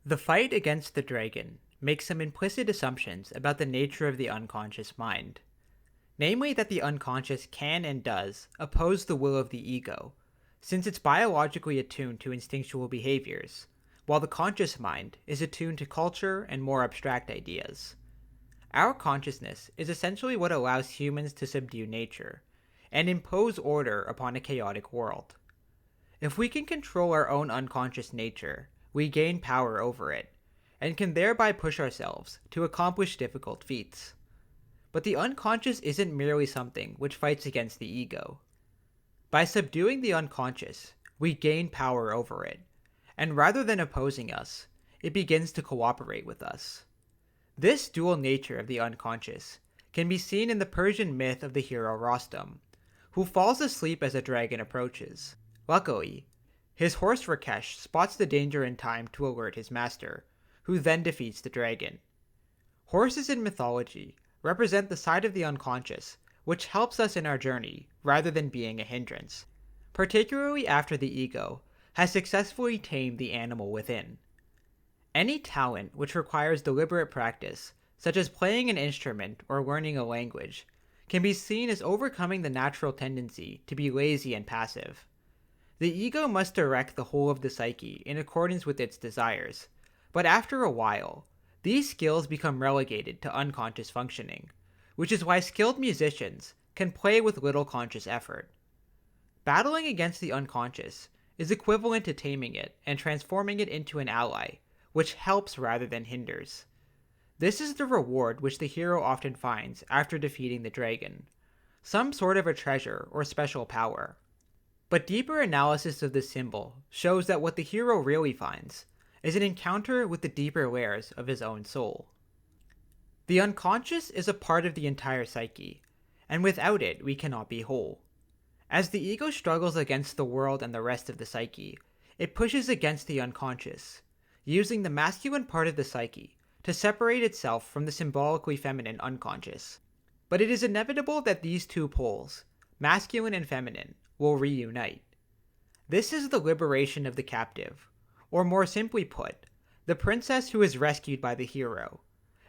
The fight against the dragon makes some implicit assumptions about the nature of the unconscious mind. Namely, that the unconscious can and does oppose the will of the ego, since it's biologically attuned to instinctual behaviors, while the conscious mind is attuned to culture and more abstract ideas. Our consciousness is essentially what allows humans to subdue nature and impose order upon a chaotic world. If we can control our own unconscious nature, we gain power over it, and can thereby push ourselves to accomplish difficult feats. But the unconscious isn't merely something which fights against the ego. By subduing the unconscious, we gain power over it, and rather than opposing us, it begins to cooperate with us. This dual nature of the unconscious can be seen in the Persian myth of the hero Rostam, who falls asleep as a dragon approaches. Luckily, his horse Rakesh spots the danger in time to alert his master, who then defeats the dragon. Horses in mythology represent the side of the unconscious which helps us in our journey rather than being a hindrance, particularly after the ego has successfully tamed the animal within. Any talent which requires deliberate practice, such as playing an instrument or learning a language, can be seen as overcoming the natural tendency to be lazy and passive. The ego must direct the whole of the psyche in accordance with its desires, but after a while, these skills become relegated to unconscious functioning, which is why skilled musicians can play with little conscious effort. Battling against the unconscious is equivalent to taming it and transforming it into an ally, which helps rather than hinders. This is the reward which the hero often finds after defeating the dragon, some sort of a treasure or special power. But deeper analysis of this symbol shows that what the hero really finds is an encounter with the deeper layers of his own soul. The unconscious is a part of the entire psyche, and without it we cannot be whole. As the ego struggles against the world and the rest of the psyche, it pushes against the unconscious, using the masculine part of the psyche to separate itself from the symbolically feminine unconscious. But it is inevitable that these two poles, masculine and feminine, will reunite. This is the liberation of the captive, or more simply put, the princess who is rescued by the hero,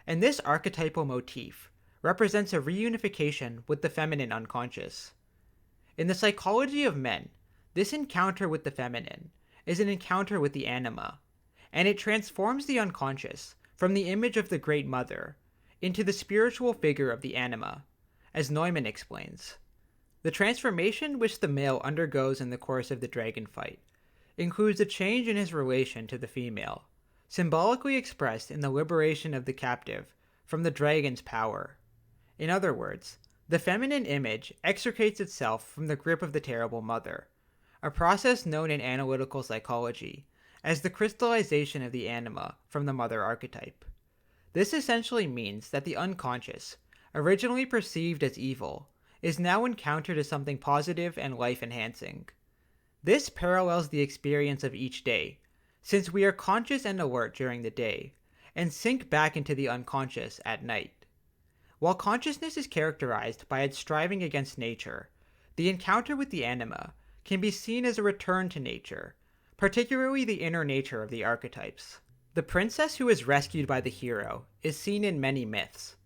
and this archetypal motif represents a reunification with the feminine unconscious. In the psychology of men, this encounter with the feminine is an encounter with the anima, and it transforms the unconscious from the image of the Great Mother into the spiritual figure of the anima, as Neumann explains. The transformation which the male undergoes in the course of the dragon fight includes a change in his relation to the female, symbolically expressed in the liberation of the captive from the dragon's power. In other words, the feminine image extricates itself from the grip of the terrible mother, a process known in analytical psychology as the crystallization of the anima from the mother archetype. This essentially means that the unconscious, originally perceived as evil, is now encountered as something positive and life-enhancing. This parallels the experience of each day, since we are conscious and alert during the day, and sink back into the unconscious at night. While consciousness is characterized by its striving against nature, the encounter with the anima can be seen as a return to nature, particularly the inner nature of the archetypes. The princess who is rescued by the hero is seen in many myths.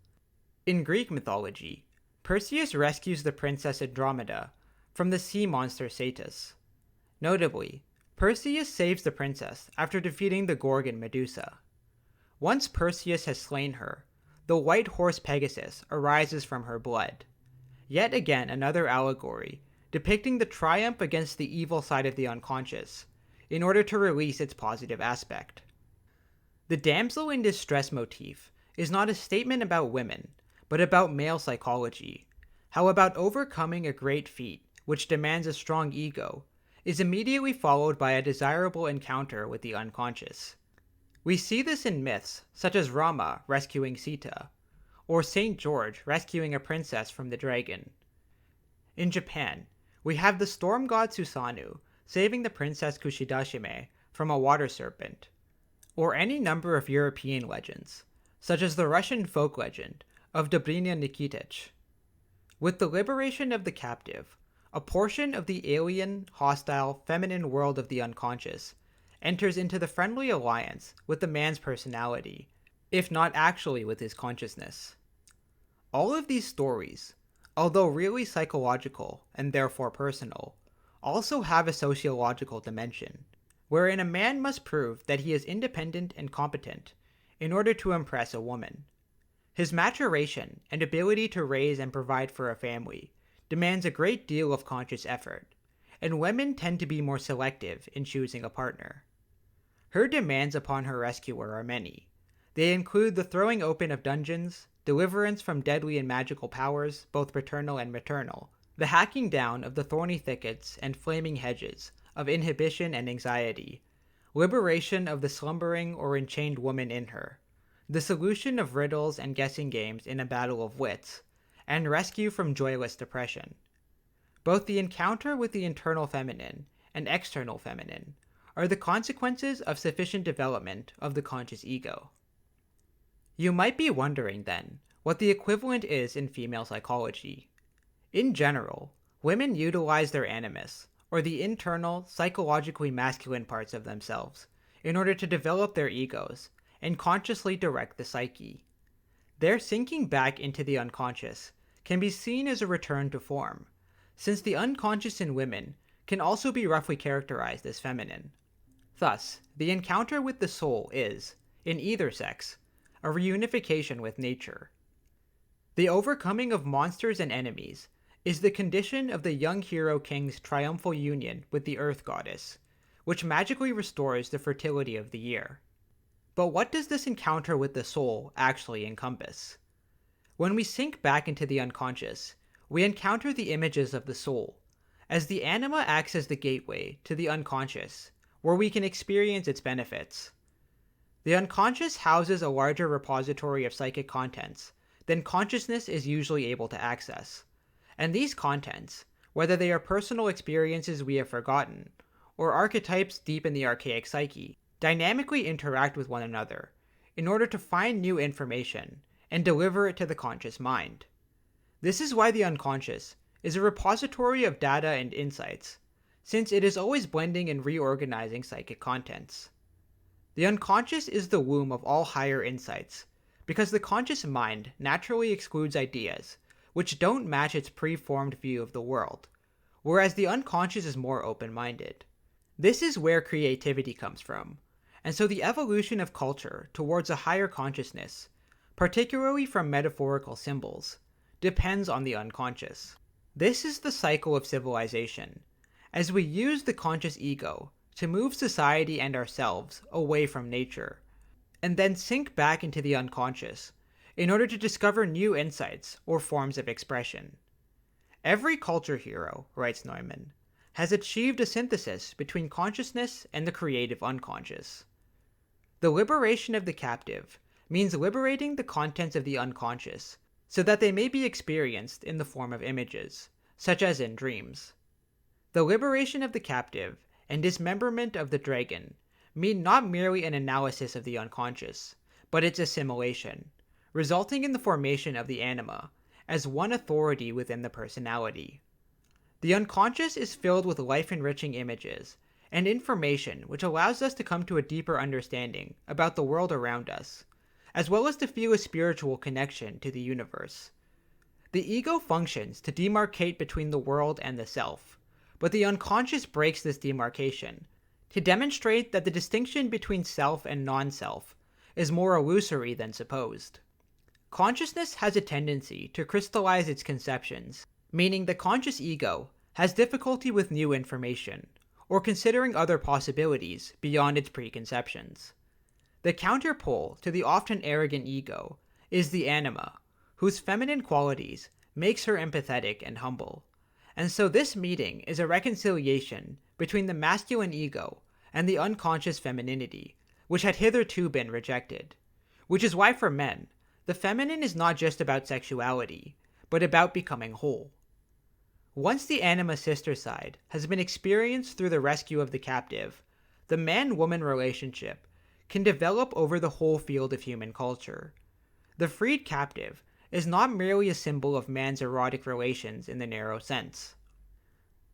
In Greek mythology, Perseus rescues the princess Andromeda from the sea monster Cetus. Notably, Perseus saves the princess after defeating the Gorgon Medusa. Once Perseus has slain her, the white horse Pegasus arises from her blood. Yet again another allegory, depicting the triumph against the evil side of the unconscious, in order to release its positive aspect. The damsel in distress motif is not a statement about women, but about male psychology, how about overcoming a great feat, which demands a strong ego, is immediately followed by a desirable encounter with the unconscious. We see this in myths such as Rama rescuing Sita, or Saint George rescuing a princess from the dragon. In Japan, we have the storm god Susanoo saving the princess Kushidashime from a water serpent, or any number of European legends, such as the Russian folk legend of Dobrynya Nikitich. With the liberation of the captive, a portion of the alien, hostile, feminine world of the unconscious enters into the friendly alliance with the man's personality, if not actually with his consciousness. All of these stories, although really psychological and therefore personal, also have a sociological dimension, wherein a man must prove that he is independent and competent in order to impress a woman. His maturation and ability to raise and provide for a family demands a great deal of conscious effort, and women tend to be more selective in choosing a partner. Her demands upon her rescuer are many. They include the throwing open of dungeons, deliverance from deadly and magical powers, both paternal and maternal, the hacking down of the thorny thickets and flaming hedges of inhibition and anxiety, liberation of the slumbering or enchained woman in her, the solution of riddles and guessing games in a battle of wits, and rescue from joyless depression. Both the encounter with the internal feminine and external feminine are the consequences of sufficient development of the conscious ego. You might be wondering, then, what the equivalent is in female psychology. In general, women utilize their animus, or the internal, psychologically masculine parts of themselves, in order to develop their egos and consciously direct the psyche. Their sinking back into the unconscious can be seen as a return to form, since the unconscious in women can also be roughly characterized as feminine. Thus, the encounter with the soul is, in either sex, a reunification with nature. The overcoming of monsters and enemies is the condition of the young hero king's triumphal union with the earth goddess, which magically restores the fertility of the year. But what does this encounter with the soul actually encompass? When we sink back into the unconscious, we encounter the images of the soul, as the anima acts as the gateway to the unconscious, where we can experience its benefits. The unconscious houses a larger repository of psychic contents than consciousness is usually able to access, and these contents, whether they are personal experiences we have forgotten, or archetypes deep in the archaic psyche, dynamically interact with one another in order to find new information and deliver it to the conscious mind. This is why the unconscious is a repository of data and insights, since it is always blending and reorganizing psychic contents. The unconscious is the womb of all higher insights, because the conscious mind naturally excludes ideas which don't match its preformed view of the world, whereas the unconscious is more open-minded. This is where creativity comes from, and so the evolution of culture towards a higher consciousness, particularly from metaphorical symbols, depends on the unconscious. This is the cycle of civilization, as we use the conscious ego to move society and ourselves away from nature, and then sink back into the unconscious in order to discover new insights or forms of expression. Every culture hero, writes Neumann, has achieved a synthesis between consciousness and the creative unconscious. The liberation of the captive means liberating the contents of the unconscious so that they may be experienced in the form of images, such as in dreams. The liberation of the captive and dismemberment of the dragon mean not merely an analysis of the unconscious, but its assimilation, resulting in the formation of the anima as one authority within the personality. The unconscious is filled with life-enriching images and information which allows us to come to a deeper understanding about the world around us, as well as to feel a spiritual connection to the universe. The ego functions to demarcate between the world and the self, but the unconscious breaks this demarcation to demonstrate that the distinction between self and non-self is more illusory than supposed. Consciousness has a tendency to crystallize its conceptions, meaning the conscious ego has difficulty with new information, or considering other possibilities beyond its preconceptions. The counterpole to the often arrogant ego is the anima, whose feminine qualities makes her empathetic and humble. And so this meeting is a reconciliation between the masculine ego and the unconscious femininity, which had hitherto been rejected. Which is why for men, the feminine is not just about sexuality, but about becoming whole. Once the anima sister side has been experienced through the rescue of the captive, the man-woman relationship can develop over the whole field of human culture. The freed captive is not merely a symbol of man's erotic relations in the narrow sense.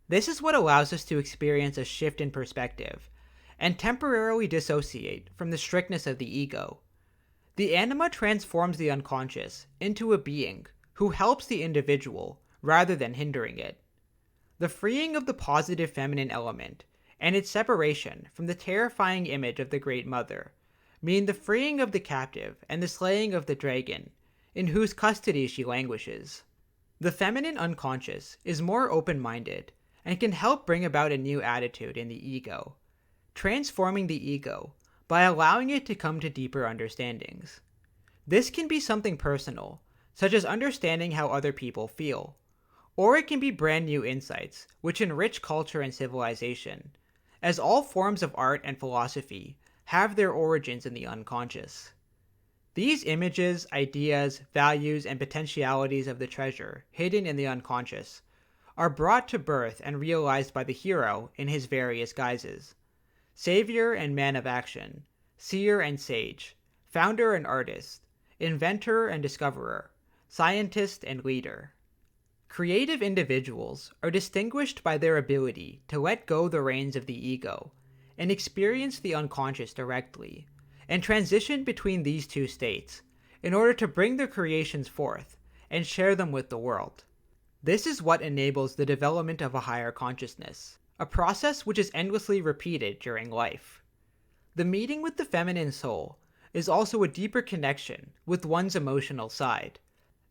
This is what allows us to experience a shift in perspective, and temporarily dissociate from the strictness of the ego. The anima transforms the unconscious into a being who helps the individual rather than hindering it. The freeing of the positive feminine element and its separation from the terrifying image of the Great Mother mean the freeing of the captive and the slaying of the dragon, in whose custody she languishes. The feminine unconscious is more open-minded and can help bring about a new attitude in the ego, transforming the ego by allowing it to come to deeper understandings. This can be something personal, such as understanding how other people feel, or it can be brand new insights which enrich culture and civilization, as all forms of art and philosophy have their origins in the unconscious. These images, ideas, values, and potentialities of the treasure hidden in the unconscious are brought to birth and realized by the hero in his various guises: savior and man of action, seer and sage, founder and artist, inventor and discoverer, scientist and leader. Creative individuals are distinguished by their ability to let go the reins of the ego and experience the unconscious directly, and transition between these two states in order to bring their creations forth and share them with the world. This is what enables the development of a higher consciousness, a process which is endlessly repeated during life. The meeting with the feminine soul is also a deeper connection with one's emotional side,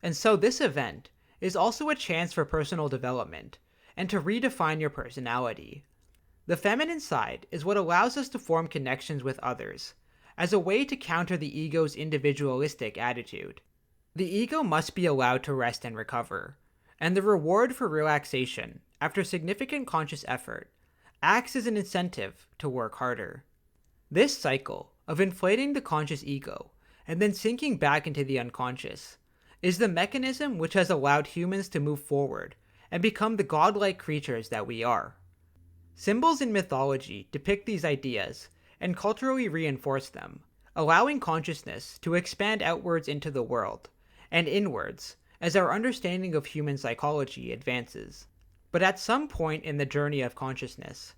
and so this event is also a chance for personal development and to redefine your personality. The feminine side is what allows us to form connections with others, as a way to counter the ego's individualistic attitude. The ego must be allowed to rest and recover, and the reward for relaxation after significant conscious effort acts as an incentive to work harder. This cycle of inflating the conscious ego and then sinking back into the unconscious is the mechanism which has allowed humans to move forward and become the godlike creatures that we are. Symbols in mythology depict these ideas and culturally reinforce them, allowing consciousness to expand outwards into the world and inwards as our understanding of human psychology advances. But at some point in the journey of consciousness,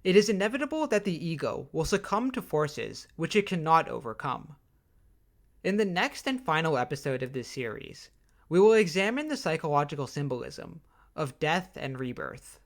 it is inevitable that the ego will succumb to forces which it cannot overcome. In the next and final episode of this series, we will examine the psychological symbolism of death and rebirth.